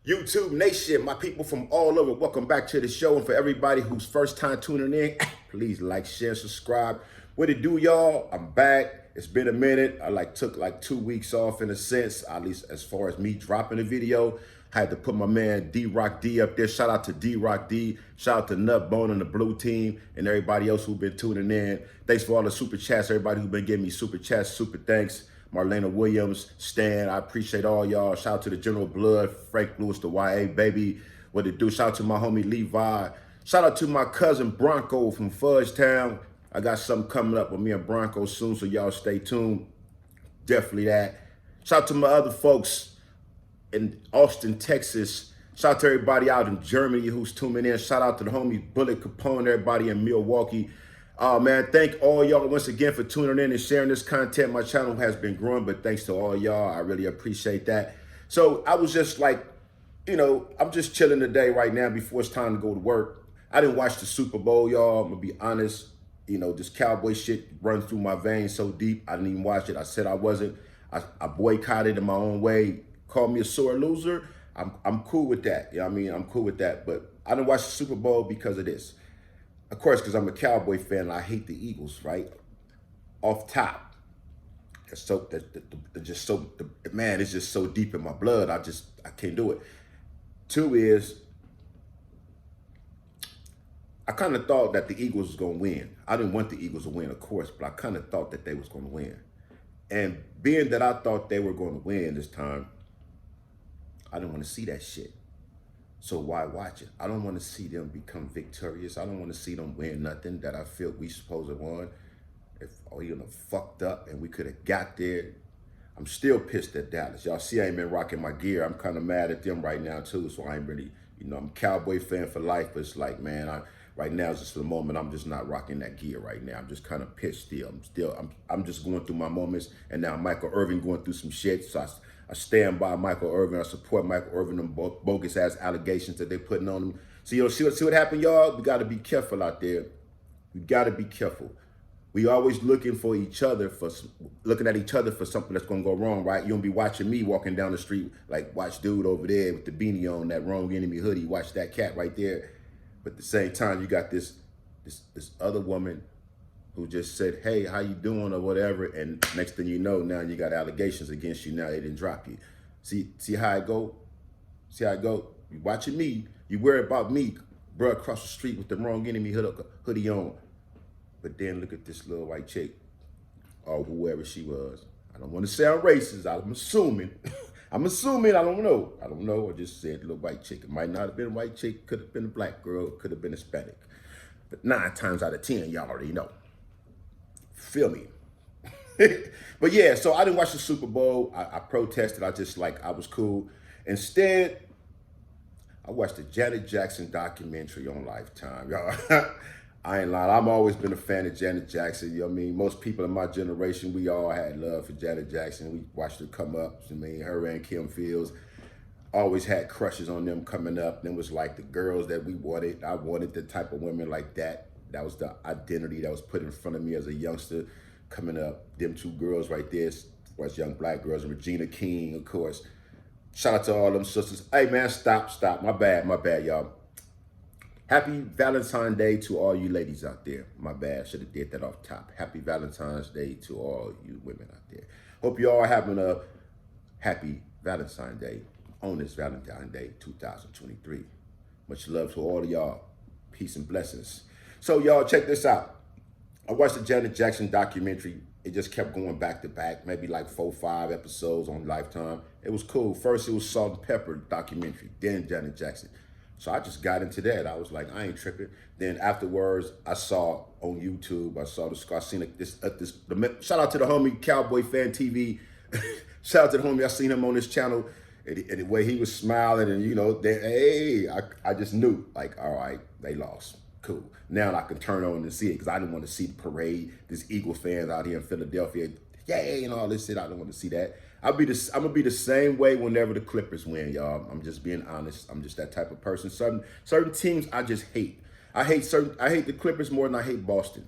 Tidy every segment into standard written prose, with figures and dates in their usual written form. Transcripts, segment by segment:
YouTube Nation, my people from all over, welcome back to the show. And for everybody who's first time tuning in, please like, share, subscribe. What it do, y'all? I'm back. It's been a minute. I took 2 weeks off in a sense, at least as far as me dropping a video. I had to put my man D-Rock D up there. Shout out to D-Rock D. Shout out to Nutbone and the Blue Team and everybody else who've been tuning in. Thanks for all the super chats, everybody who's been giving me super chats, super thanks. Marlena Williams, Stan, I appreciate all y'all. Shout out to the General Blood, Frank Lewis, the YA baby. What it do? Shout out to my homie Levi. Shout out to my cousin Bronco from Fudgetown. I got something coming up with me and Bronco soon, so y'all stay tuned. Definitely that. Shout out to my other folks in Austin, Texas. Shout out to everybody out in Germany who's tuning in. Shout out to the homie Bullet Capone, everybody in Milwaukee. Man, thank all y'all once again for tuning in and sharing this content. My channel has been growing, but thanks to all y'all, I really appreciate that. So I was just like, I'm just chilling today right now before it's time to go to work. I didn't watch the Super Bowl, y'all. I'm gonna be honest. This cowboy shit runs through my veins so deep. I didn't even watch it. I said I wasn't. I boycotted in my own way. Call me a sore loser. I'm cool with that. You know what I mean? I'm cool with that. But I didn't watch the Super Bowl because of this. Of course, because I'm a Cowboy fan and I hate the Eagles, right? Off top. It's man, it's just so deep in my blood. I can't do it. Two is, I kind of thought that the Eagles was going to win. I didn't want the Eagles to win, of course, but I kind of thought that they was going to win. And being that I thought they were going to win this time, I didn't want to see that shit. So why watch it? I don't want to see them become victorious. I don't want to see them win nothing that I feel we supposed to won. If fucked up and we could have got there. I'm still pissed at Dallas. Y'all see I ain't been rocking my gear. I'm kind of mad at them right now too. So I ain't really, I'm a Cowboy fan for life, but it's like, man, right now is just the moment. I'm just not rocking that gear right now. I'm just kind of pissed still. I'm just going through my moments. And now Michael Irvin going through some shit. So I stand by Michael Irvin. I support Michael Irvin and bogus ass allegations that they're putting on him. So see what happened, y'all? We got to be careful out there. We got to be careful. We always looking at each other for something that's gonna go wrong, right? You don't be watching me walking down the street like, watch dude over there with the beanie on, that Wrong Enemy hoodie. Watch that cat right there. But at the same time, you got this other woman who just said, hey, how you doing or whatever, and next thing you know, now you got allegations against you. Now they didn't drop you. See how it go? See how it go? You watching me, you worry about me, bro, across the street with the Wrong Enemy hoodie on. But then look at this little white chick, or whoever she was. I don't want to sound racist. I'm assuming. I don't know. I just said little white chick. It might not have been a white chick. Could have been a black girl. Could have been Hispanic. But 9 times out of 10, y'all already know. Feel me? But yeah, so I didn't watch the Super Bowl. I protested. I was cool. Instead, I watched the Janet Jackson documentary on Lifetime, y'all. I ain't lying. I've always been a fan of Janet Jackson. You know what I mean? Most people in my generation, we all had love for Janet Jackson. We watched her come up. I mean, her and Kim Fields always had crushes on them coming up. Them was like the girls that we wanted. I wanted the type of women like that. That was the identity that was put in front of me as a youngster coming up. Them 2 girls right there was young black girls. And Regina King, of course. Shout out to all them sisters. Hey, man, stop. My bad, y'all. Happy Valentine's Day to all you ladies out there. My bad, should have did that off top. Happy Valentine's Day to all you women out there. Hope you all are having a happy Valentine's Day on this Valentine's Day 2023. Much love to all of y'all. Peace and blessings. So y'all, check this out. I watched the Janet Jackson documentary. It just kept going back to back, maybe like 4 or 5 episodes on Lifetime. It was cool. First, it was Salt and Pepper documentary, then Janet Jackson. So I just got into that. I was like, I ain't tripping. Then afterwards, I saw on YouTube, I seen this, shout out to the homie Cowboy Fan TV. Shout out to the homie, I seen him on this channel. And the way he was smiling and, I just knew, like, all right, they lost. Cool. Now I can turn on and see it because I didn't want to see the parade. There's Eagles fans out here in Philadelphia, yay, and all this shit. I don't want to see that. I'm gonna be the same way whenever the Clippers win, y'all. I'm just being honest. I'm just that type of person. Certain teams I just hate. I hate the Clippers more than I hate Boston.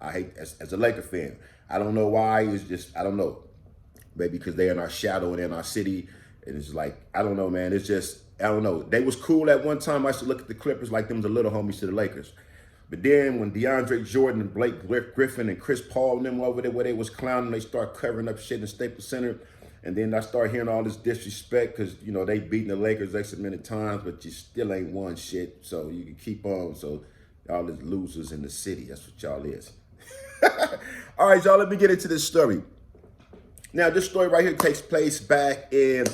I hate as a Laker fan. I don't know why. It's just I don't know. Maybe because they're in our shadow and in our city. And it's like, I don't know, man. It's just, I don't know. They was cool at one time. I used to look at the Clippers like them was the little homies to the Lakers. But then when DeAndre Jordan and Blake Griffin and Chris Paul and them over there where they was clowning, they start covering up shit in Staples Center. And then I start hearing all this disrespect because, you know, they beating the Lakers X many times, but you still ain't won shit. So you can keep on. So y'all is losers in the city. That's what y'all is. All right, y'all, let me get into this story. Now, this story right here takes place back in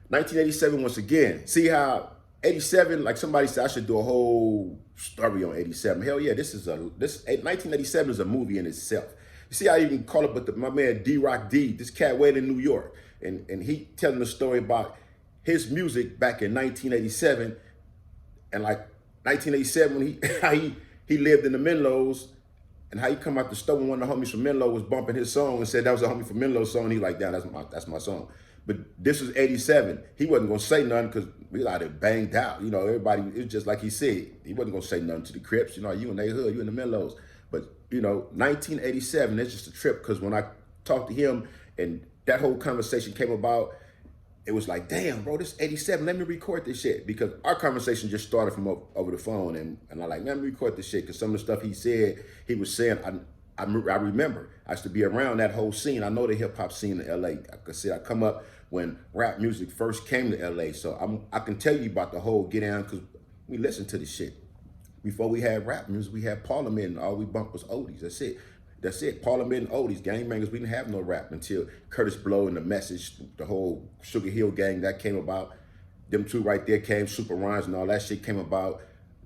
1987 once again. See how 87, like somebody said, I should do a whole story on 87. Hell yeah, 1987 is a movie in itself. You see how you can call it, but my man D-Rock D, this cat waiting in New York. And he telling the story about his music back in 1987. And like 1987, when he lived in the Menlos, and how he come out the store when one of the homies from Menlo was bumping his song and said that was a homie from Menlo's song. He like, damn, that's my song. But this was 87. He wasn't gonna say nothing because we like it banged out. You know, everybody, it's just like he said. He wasn't gonna say nothing to the Crips. You know, you in their hood, you in the Menlos. But, you know, 1987, it's just a trip because when I talked to him and that whole conversation came about, it was like, damn, bro, this 87, let me record this shit. Because our conversation just started from over the phone. And I like, let me record this shit. Because some of the stuff he said, he was saying, I remember. I used to be around that whole scene. I know the hip hop scene in LA. Like I said, I come up when rap music first came to LA. So I can tell you about the whole get down because we listened to this shit. Before we had rap music, we had Parliament and all we bumped was oldies. That's it. Parliament and oldies, gangbangers. We didn't have no rap until Curtis Blow and The Message, the whole Sugar Hill gang that came about. Them two right there came, Super Rhymes and all that shit came about.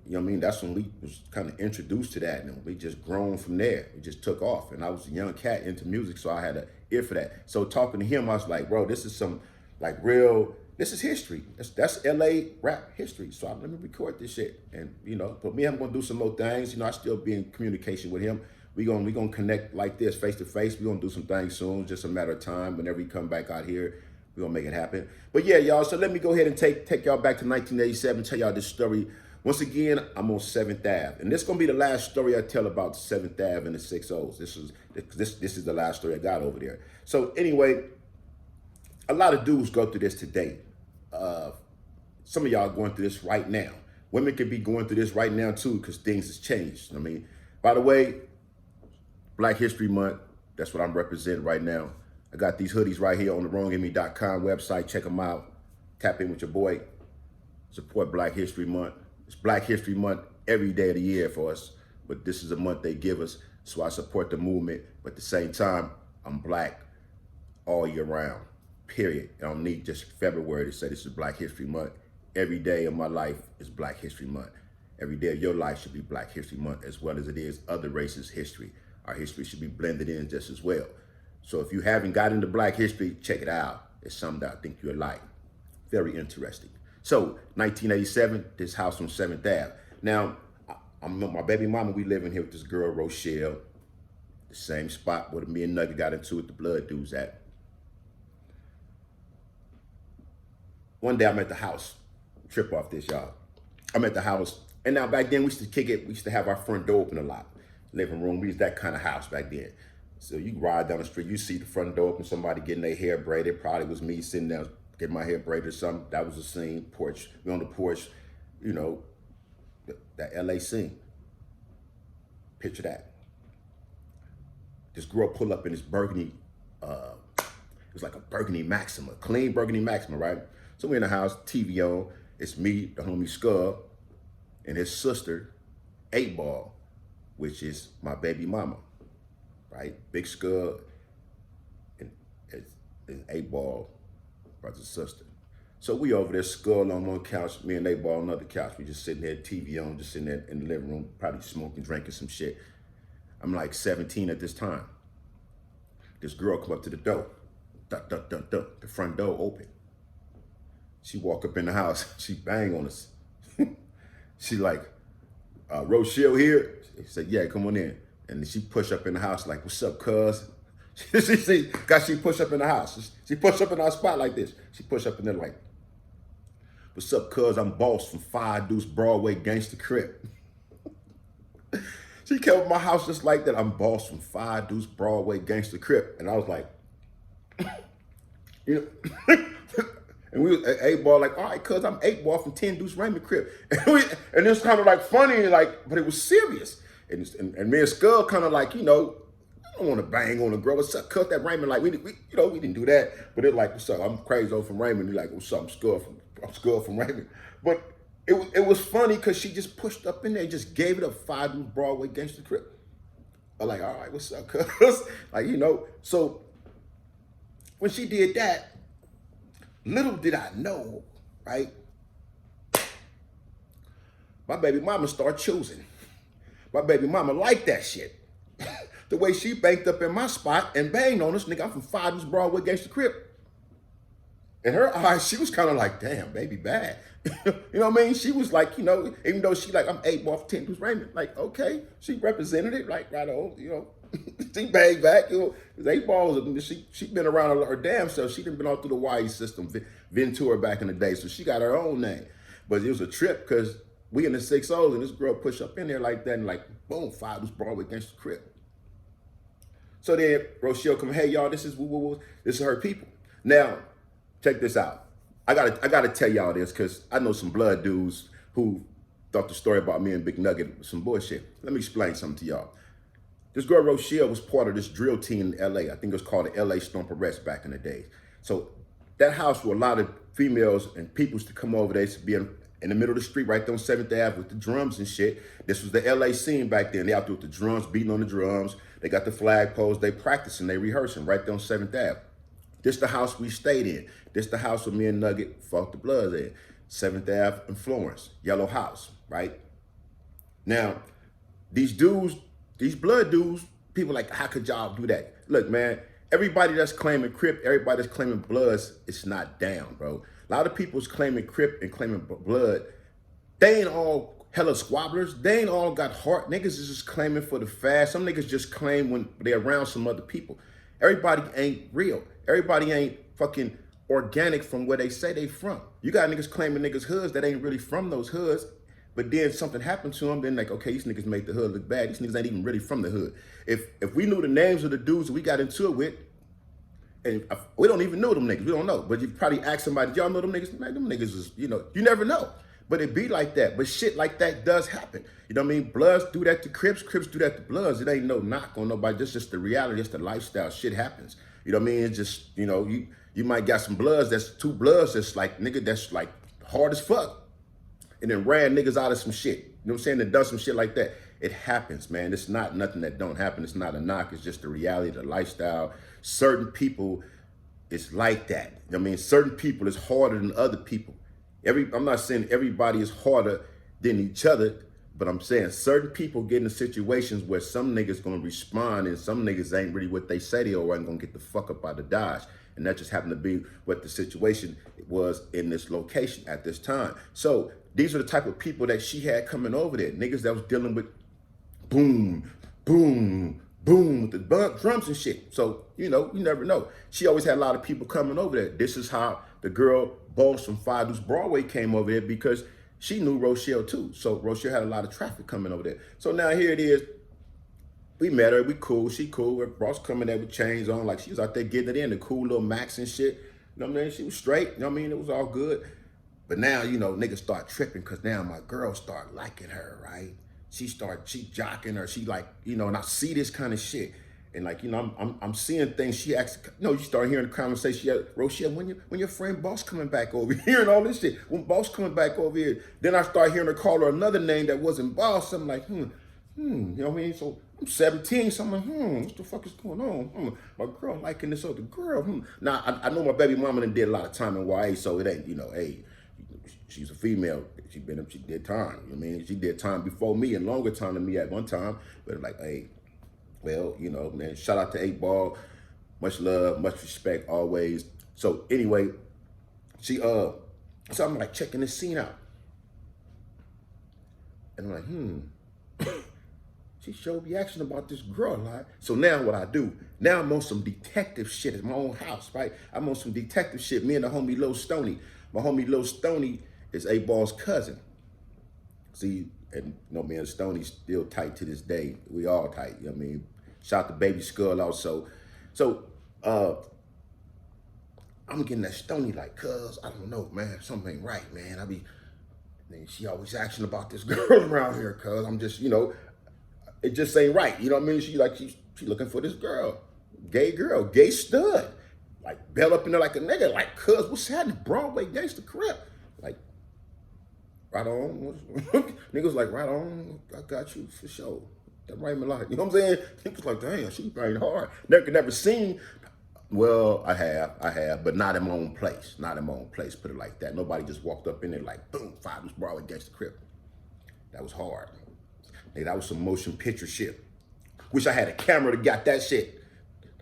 You know what I mean? That's when we was kind of introduced to that, and we just grown from there. We just took off, and I was a young cat into music, so I had an ear for that. So talking to him, I was like, bro, this is some like real. This is history. That's LA rap history. So let me record this shit, and you know, but me, I'm gonna do some more things. You know, I still be in communication with him. We gonna connect like this, face to face. We gonna do some things soon. Just a matter of time. Whenever we come back out here, we gonna make it happen. But yeah, y'all. So let me go ahead and take y'all back to 1987. Tell y'all this story. Once again, I'm on 7th Ave, and this is gonna be the last story I tell about 7th Ave and the 60's. This is the last story I got over there. So anyway, a lot of dudes go through this today. Some of y'all are going through this right now. Women could be going through this right now too, because things has changed. I mean, by the way, Black History Month, that's what I'm representing right now. I got these hoodies right here on the wronginme.com website. Check them out. Tap in with your boy. Support Black History Month. It's Black History Month every day of the year for us, but this is a month they give us, so I support the movement, but at the same time, I'm black all year round, period. I don't need just February to say this is Black History Month. Every day of my life is Black History Month. Every day of your life should be Black History Month as well as it is other races' history. Our history should be blended in just as well. So if you haven't got into Black history, check it out. It's something that I think you'll like. Very interesting. So 1987, this house on 7th Ave. Now, I'm with my baby mama. We living here with this girl, Rochelle. The same spot where me and Nugget got into it, the blood dudes at. One day I'm at the house. Trip off this, y'all. I'm at the house. And now back then we used to kick it. We used to have our front door open a lot. Living room, we was that kind of house back then. So you ride down the street, you see the front door open, somebody getting their hair braided. Probably was me sitting there getting my hair braided or something. That was the scene. Porch. We on the porch, you know, that LA scene. Picture that. This girl pull up in this burgundy, it was like a burgundy Maxima, clean burgundy Maxima, right? So we in the house, TV on. It's me, the homie Scub, and his sister, 8 Ball, which is my baby mama, right? Big Scub and 8 Ball, brother and sister. So we over there, Skull on one couch, me and 8 Ball on another couch. We just sitting there, TV on, just sitting there in the living room, probably smoking, drinking some shit. I'm like 17 at this time. This girl come up to the door. Dun, dun, dun, dun. The front door open. She walk up in the house. She bang on us. She like, Rochelle here? She said, yeah, come on in. And then she push up in the house like, what's up, cuz? She push up in the house. She push up in our spot like this. She push up in there like, what's up, cuz? I'm boss from 5 Deuce Broadway Gangsta Crip. She came to my house just like that. I'm boss from 5 Deuce Broadway Gangsta Crip. And I was like, you know, And we was 8-ball like, all right, cuz I'm 8-ball from 10 Deuce Raymond crib. And it's kind of like funny, like, but it was serious. And me and Skull kind of like, I don't want to bang on a girl. What's up? Cut that Raymond. Like, we didn't do that. But it like, what's up? I'm crazy from Raymond. He like, what's up? I'm Skull from Raymond. But it was funny because she just pushed up in there and just gave it up 5 Deuce Broadway Gangsta Crib. I'm like, all right, what's up, cuz? Like, so when she did that, little did I know, right? My baby mama started choosing. My baby mama liked that shit. The way she banked up in my spot and banged on us, nigga, I'm from 5 Deuce Broadway Gangsta Crib. In her eyes, she was kind of like, damn, baby, bad. You know what I mean? She was like, even though she like, I'm 8-ball for 10 Deuce Raymond. Like, okay, she represented it, like, right on, she banged back, 8-ball, she been around her damn self. She done been all through the YE system, Ventura back in the day, so she got her own name. But it was a trip because we in the 6-0s and this girl pushed up in there like that and like, boom, 5 Deuce Broadway Gangsta Crib. So then Rochelle come, hey y'all, this is this is her people. Now, check this out. I gotta tell y'all this because I know some blood dudes who thought the story about me and Big Nugget was some bullshit. Let me explain something to y'all. This girl Rochelle was part of this drill team in LA. I think it was called the LA Stomp Arrest back in the day. So that house where a lot of females and peoples to come over there to be in the middle of the street right there on 7th Ave with the drums and shit. This was the LA scene back then. They out there with the drums, beating on the drums. They got the flag poles. They practicing, they rehearsing right there on 7th Ave. This the house we stayed in. This the house where me and Nugget fought the Bloods in. 7th Ave in Florence, Yellow House, right? Now, these dudes, these blood dudes, people like, how could y'all do that? Look, man, everybody that's claiming Crip, everybody that's claiming Bloods, it's not down, bro. A lot of people's claiming Crip and claiming Blood, they ain't all hella squabblers. They ain't all got heart. Niggas is just claiming for the fast. Some niggas just claim when they're around some other people. Everybody ain't real. Everybody ain't fucking organic from where they say they from. You got niggas claiming niggas hoods that ain't really from those hoods, but then something happened to them, then like, okay, these niggas make the hood look bad. These niggas ain't even really from the hood. If we knew the names of the dudes that we got into it with, and we don't even know them niggas, we don't know. But you probably ask somebody, y'all know them niggas? Man, them niggas is, you never know. But it be like that. But shit like that does happen. You know what I mean? Bloods do that to Crips. Crips do that to Bloods. It ain't no knock on nobody. That's just the reality. It's the lifestyle. Shit happens. You know what I mean? It's just, you might got some Bloods that's 2 Bloods that's like, nigga, that's like hard as fuck. And then ran niggas out of some shit. You know what I'm saying? That does some shit like that. It happens, man. It's not nothing that don't happen. It's not a knock. It's just the reality, the lifestyle. Certain people, it's like that. You know what I mean? Certain people is harder than other people. I'm not saying everybody is harder than each other, but I'm saying certain people get in situations where some niggas gonna respond and some niggas ain't really what they say they are and gonna get the fuck up out of Dodge. And that just happened to be what the situation was in this location at this time. So these are the type of people that she had coming over there. Niggas that was dealing with boom, boom, boom with the drums and shit. So, you never know. She always had a lot of people coming over there. This is how the girl Boss from 5 Deuce Broadway came over there because she knew Rochelle too. So Rochelle had a lot of traffic coming over there. So now here it is. We met her, we cool, she cool. Her boss coming there with chains on, like she was out there getting it in, the cool little Max and shit. You know what I mean? She was straight, you know what I mean? It was all good. But now, niggas start tripping because now my girl start liking her, right? She jocking her. She like, and I see this kind of shit. And like, I'm seeing things. She acts, you start hearing the conversation. Yeah, Rochelle, when your friend Boss coming back over here and all this shit. When Boss coming back over here, then I start hearing her call her another name that wasn't Boss. I'm like, you know what I mean? So I'm 17, so I'm like, what the fuck is going on? My girl liking this other girl. Now, I know my baby mama done did a lot of time in YA, so it ain't, hey, she's a female. She did time. You know what I mean? She did time before me and longer time than me at one time. But like, hey, well, man, shout out to 8-Ball. Much love, much respect, always. So anyway, so I'm like checking this scene out. And I'm like, she showed me action about this girl, like. So now what I do, now I'm on some detective shit at my own house, right? I'm on some detective shit, me and the homie Lil Stoney. My homie Lil Stoney is 8-Ball's cousin. See, and me and Stoney's still tight to this day. We all tight, you know what I mean? Shout out to Baby Skull also. So I'm I'm getting that stony like, cuz, I don't know, man, something ain't right, man. And she always asking about this girl around here, cuz I'm just, it just ain't right. You know what I mean? She looking for this girl, gay stud. Like, bell up in there like a nigga, like, cuz, what's happening? Broadway gangster crib. Like, right on. Niggas like, right on, I got you for sure. That right, me like, you know what I'm saying? Niggas like, damn, she playing hard. Never seen. Well, I have, but not in my own place. Not in my own place, put it like that. Nobody just walked up in there like, boom, 5's Broadway gangster crib. That was hard. Hey, that was some motion picture shit. Wish I had a camera to got that shit.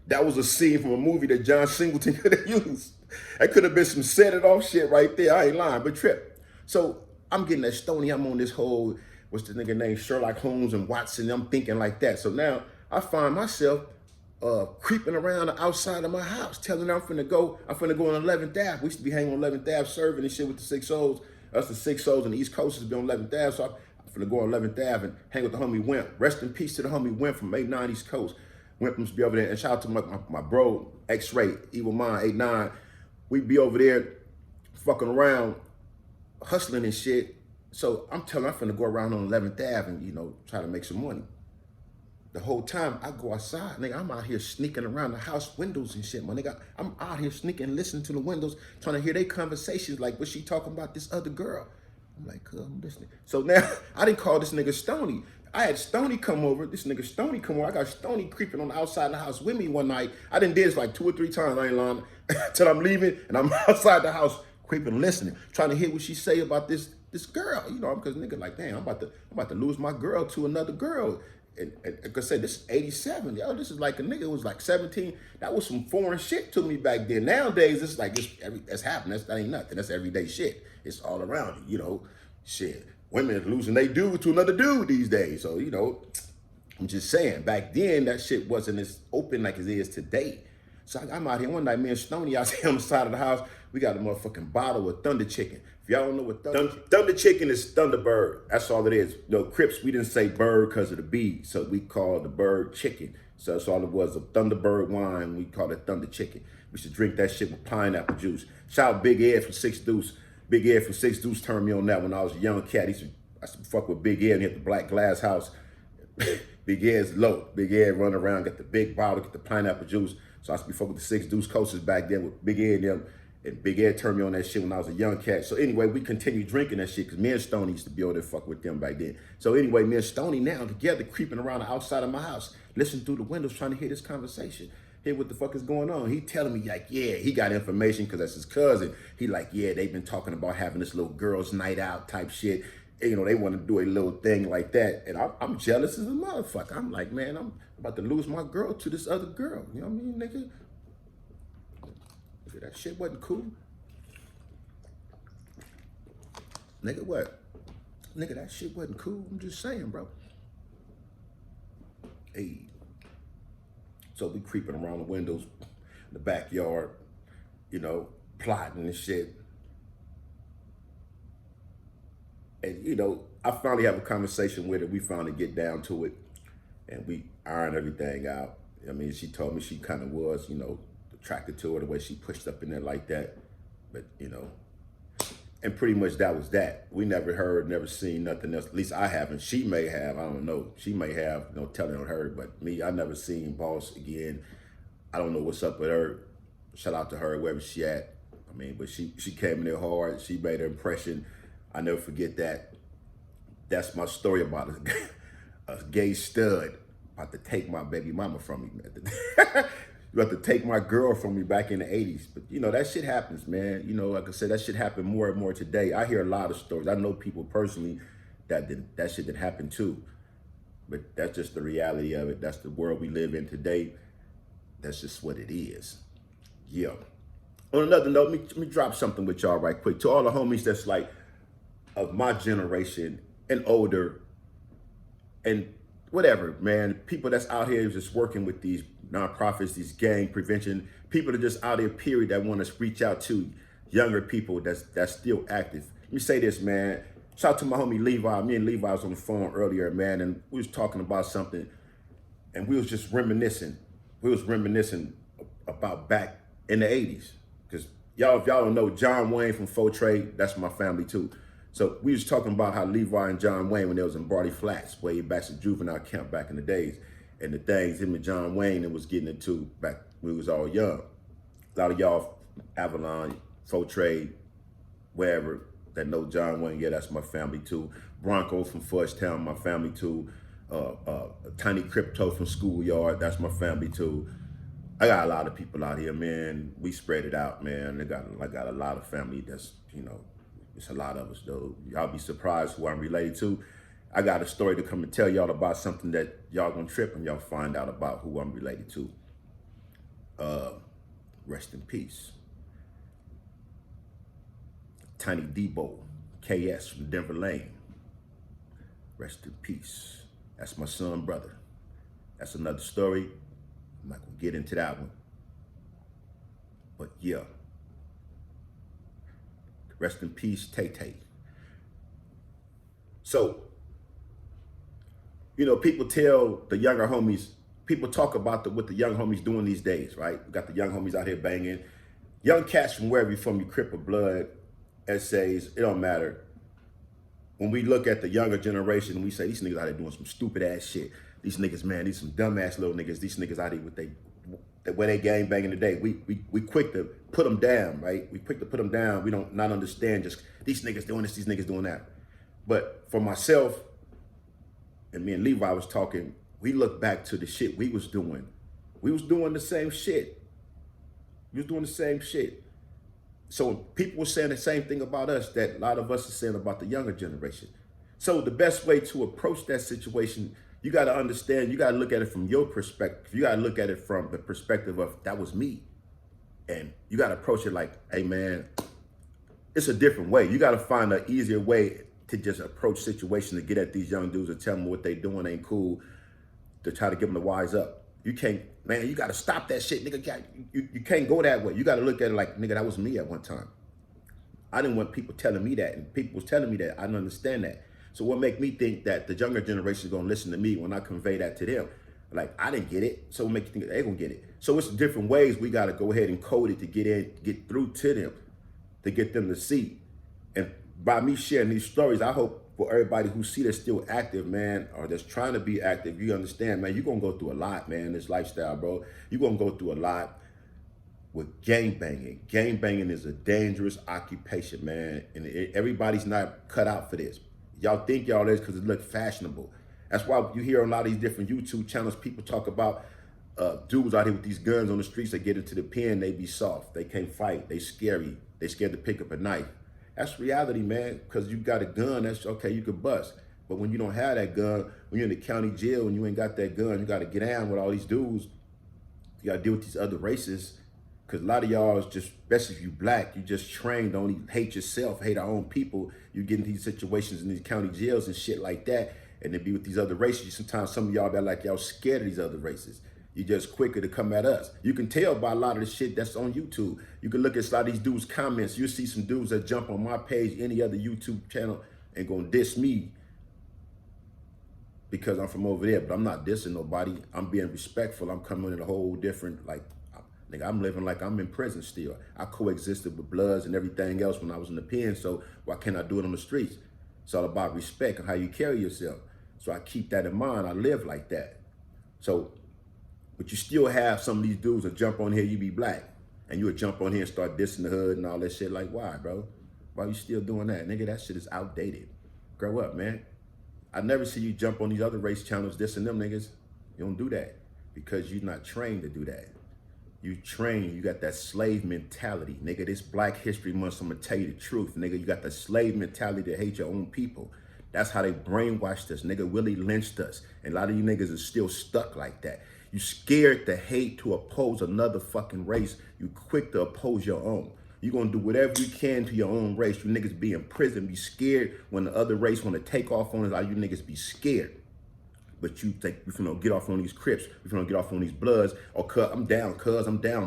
That was a scene from a movie that John Singleton could have used. That could have been some set it off shit right there. I ain't lying, but trip. So I'm getting that stony. I'm on this whole, what's the nigga name? Sherlock Holmes and Watson. I'm thinking like that. So now I find myself creeping around the outside of my house, telling them I'm finna go on 11th Ave. We used to be hanging on 11th Ave serving and shit with the 60's. Us the 60's and the East Coast has been on 11th Ave. So I'm finna go on 11th Ave and hang with the homie Wimp. Rest in peace to the homie Wimp from 89 East Coast. Wimp must be over there. And shout out to my bro, X-Ray, Evil Mind, 89. We be over there fucking around, hustling and shit. So I'm telling I'm finna go around on 11th Ave and, try to make some money. The whole time I go outside, nigga, I'm out here sneaking around the house windows and shit, my nigga. I'm out here sneaking, listening to the windows, trying to hear their conversations, like what she talking about this other girl. I'm like, cuz, I'm listening. So now, I didn't call this nigga Stony. I had Stony come over, this nigga Stony come over. I got Stony creeping on the outside of the house with me one night. I done did this like 2 or 3 times, I ain't lying, till I'm leaving, and I'm outside the house creeping, listening, trying to hear what she say about this girl, because nigga like, damn, I'm about to lose my girl to another girl. And like I said, this is 87. Yo, this is like a nigga who was like 17. That was some foreign shit to me back then. Nowadays, it's like, that's happening. That ain't nothing. That's everyday shit. It's all around you, Shit. Women are losing they dude to another dude these days. So, I'm just saying, back then, that shit wasn't as open like it is today. So I'm out here one night, me and Stoney out here on the side of the house. We got a motherfucking bottle of Thunder Chicken. If y'all don't know what Thunder Chicken is, Thunderbird. That's all it is. Crips, we didn't say bird because of the B, so we called the bird chicken. So that's all it was, a Thunderbird wine. We called it Thunder Chicken. We should drink that shit with pineapple juice. Shout out Big Ed from 6’s. Big Ed from 6’s turned me on that when I was a young cat. I used to fuck with Big Ed and hit the black glass house. Big Ed's low. Big Ed run around, get the big bottle, get the pineapple juice. So I used to be fucking with the 6’s coasters back then with Big Ed and them. And Big Ed turned me on that shit when I was a young cat. So anyway, we continued drinking that shit because me and Stoney used to be over there fuck with them back then. So anyway, me and Stoney now together creeping around the outside of my house, listening through the windows, trying to hear this conversation. Hear what the fuck is going on. He telling me like, yeah, he got information because that's his cousin. He like, yeah, they've been talking about having this little girls' night out type shit. And, they want to do a little thing like that. And I'm jealous as a motherfucker. I'm like, man, I'm about to lose my girl to this other girl. You know what I mean, nigga? That shit wasn't cool. Nigga, what? Nigga, that shit wasn't cool. I'm just saying, bro. Hey. So we creeping around the windows, the backyard, plotting and shit. And, I finally have a conversation with her. We finally get down to it. And we iron everything out. I mean, she told me she kind of was, attracted to her, the way she pushed up in there like that. But, and pretty much that was that. We never heard, never seen nothing else. At least I haven't. She may have, I don't know. She may have, telling on her. But me, I never seen Boss again. I don't know what's up with her. Shout out to her, wherever she at. I mean, but she came in there hard. She made an impression. I never forget that. That's my story about a gay stud about to take my baby mama from me. You have to take my girl from me back in the 80s. But, that shit happens, man. Like I said, that shit happen more and more today. I hear a lot of stories. I know people personally that shit did happen too. But that's just the reality of it. That's the world we live in today. That's just what it is. Yeah. On another note, let me drop something with y'all right quick. To all the homies that's like of my generation and older and whatever, man, people that's out here just working with these nonprofits, these gang prevention, people that are just out here, period, that want to reach out to younger people that's still active. Let me say this, man. Shout out to my homie Levi. Me and Levi was on the phone earlier, man, and we was talking about something, and we was just reminiscing. We was reminiscing about back in the 80s, because Y'all, if y'all don't know, John Wayne from Faux Trade, that's my family too. So we was talking about how Levi and John Wayne, when they was in Barty Flats, way back to juvenile camp back in the days, and the things him and John Wayne it was getting into back when we was all young. A lot of y'all, Avalon, Faux Trade, wherever, that know John Wayne, yeah, that's my family too. Bronco from Fudgetown, my family too. Tiny Crypto from Schoolyard, that's my family too. I got a lot of people out here, man. We spread it out, man. I got a lot of family that's, you know, it's a lot of us though. Y'all be surprised who I'm related to. I got a story to come and tell y'all about something that y'all gonna trip and y'all find out about who I'm related to. Rest in peace. Tiny Debo, KS from Denver Lane. Rest in peace. That's my son, brother. That's another story. I'm not gonna get into that one. But yeah. Rest in peace, Tay-Tay. So, you know, people tell the younger homies, people talk about what the young homies doing these days, right? We got the young homies out here banging. Young cats from wherever you're from, you Crip or Blood, essays, it don't matter. When we look at the younger generation, we say these niggas out here doing some stupid ass shit. These niggas, man, these some dumb ass little niggas. These niggas out here with the way they gang banging today. We quick to put them down, right? We quick to put them down. We don't not understand just these niggas doing this, these niggas doing that. But for myself, and me and Levi was talking, we look back to the shit we was doing. We was doing the same shit. We was doing the same shit. So people were saying the same thing about us that a lot of us are saying about the younger generation. So the best way to approach that situation, you got to understand, you got to look at it from your perspective. You got to look at it from the perspective of that was me. And you got to approach it like, hey man, it's a different way. You got to find an easier way to just approach situations to get at these young dudes and tell them what they doing ain't cool, to try to give them the wise up. You can't, man, you got to stop that shit, nigga. You can't go that way. You got to look at it like, nigga, that was me at one time. I didn't want people telling me that, and people was telling me that. I didn't understand that. So what make me think that the younger generation is going to listen to me when I convey that to them? Like, I didn't get it, so what make you think they're going to get it? So it's different ways we got to go ahead and code it to get through to them, to get them to see. And by me sharing these stories, I hope for everybody who see that's still active, man, or that's trying to be active, you understand, man, you're going to go through a lot, man, this lifestyle, bro. You're going to go through a lot with gang banging. Gang banging is a dangerous occupation, man, and everybody's not cut out for this. Y'all think y'all is because it looks fashionable. That's why you hear on a lot of these different YouTube channels, people talk about dudes out here with these guns on the streets that get into the pen, they be soft. They can't fight. They scary. They scared to pick up a knife. That's reality, man, because you got a gun, that's okay, you could bust. But when you don't have that gun, when you're in the county jail and you ain't got that gun, you got to get down with all these dudes. You got to deal with these other races, because a lot of y'all is just, especially if you black, you just trained to only hate yourself, hate our own people. You get in these situations in these county jails and shit like that, and then be with these other races. Sometimes some of y'all be like, y'all scared of these other races. You just quicker to come at us. You can tell by a lot of the shit that's on YouTube. You can look at a lot of these dudes' comments. You'll see some dudes that jump on my page, any other YouTube channel, and gonna diss me because I'm from over there. But I'm not dissing nobody. I'm being respectful. I'm coming in a whole different, like, nigga, I'm living like I'm in prison still. I coexisted with Bloods and everything else when I was in the pen, so why can't I do it on the streets? It's all about respect and how you carry yourself. So I keep that in mind. I live like that. So, but you still have some of these dudes that jump on here, you be black, and you would jump on here and start dissing the hood and all that shit. Like, why, bro? Why you still doing that? Nigga, that shit is outdated. Grow up, man. I never see you jump on these other race channels dissing them niggas. You don't do that because you're not trained to do that. You train, you got that slave mentality. Nigga, this Black History Month, I'm gonna tell you the truth. Nigga, you got the slave mentality to hate your own people. That's how they brainwashed us. Nigga, Willie lynched us. And a lot of you niggas are still stuck like that. You scared to hate to oppose another fucking race. You quick to oppose your own. You gonna do whatever you can to your own race. You niggas be in prison, be scared when the other race wanna take off on us. All you niggas be scared. But you think we finna get off on these Crips, we finna get off on these Bloods, or I'm down,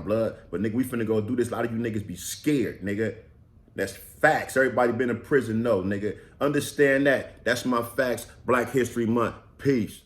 blood. But nigga, we finna go do this. A lot of you niggas be scared, nigga. That's facts. Everybody been in prison, no, nigga. Understand that. That's my facts. Black History Month. Peace.